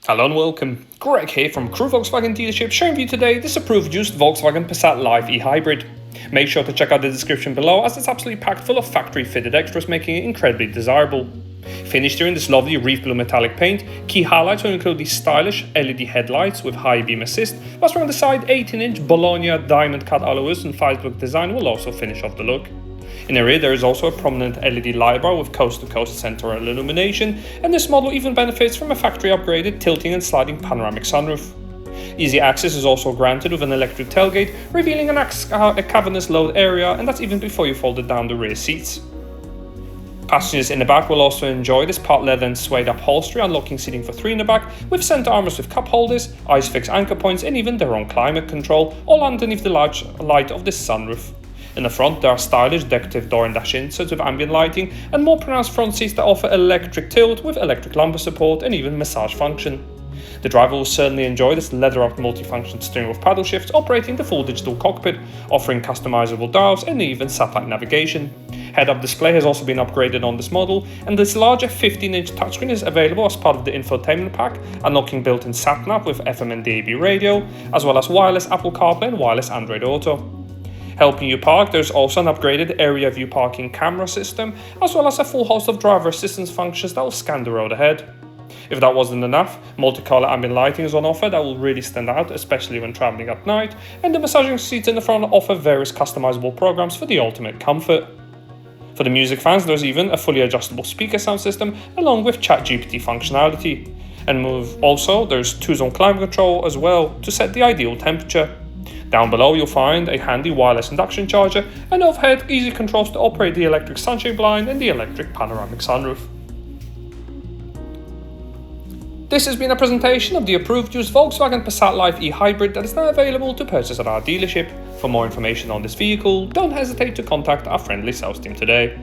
Hello and welcome, Greg here from Crewe Volkswagen dealership, showing you today this approved used Volkswagen Passat Live eHybrid. Make sure to check out the description below as it's absolutely packed full of factory fitted extras, making it incredibly desirable. Finished here in this lovely Reef blue metallic paint, key highlights will include these stylish LED headlights with high beam assist, whilst around the side 18-inch Bologna diamond cut alloys and 5-book design will also finish off the look. In the rear there is also a prominent LED light bar with coast-to-coast central illumination, and this model even benefits from a factory upgraded tilting and sliding panoramic sunroof. Easy access is also granted with an electric tailgate, revealing a cavernous load area, and that's even before you folded down the rear seats. Passengers in the back will also enjoy this part leather and suede upholstery, unlocking seating for 3 in the back, with centre armrest with cup holders, ISOFIX anchor points, and even their own climate control, all underneath the large light of this sunroof. In the front there are stylish decorative door and dash inserts with ambient lighting, and more pronounced front seats that offer electric tilt with electric lumbar support and even massage function. The driver will certainly enjoy this leather-wrapped multifunction steering with paddle shifts operating the full digital cockpit, offering customizable dials and even satellite navigation. Head-up display has also been upgraded on this model, and this larger 15-inch touchscreen is available as part of the infotainment pack, unlocking built-in sat-nav with FM and DAB radio, as well as wireless Apple CarPlay and wireless Android Auto. Helping you park, there's also an upgraded area view parking camera system, as well as a full host of driver assistance functions that will scan the road ahead. If that wasn't enough, multicolor ambient lighting is on offer that will really stand out, especially when traveling at night, and the massaging seats in the front offer various customizable programs for the ultimate comfort. For the music fans, there's even a fully adjustable speaker sound system along with ChatGPT functionality. And there's 2-zone climate control as well to set the ideal temperature. Down below you'll find a handy wireless induction charger, and overhead easy controls to operate the electric sunshade blind and the electric panoramic sunroof. This has been a presentation of the approved used Volkswagen Passat Live eHybrid that is now available to purchase at our dealership. For more information on this vehicle, don't hesitate to contact our friendly sales team today.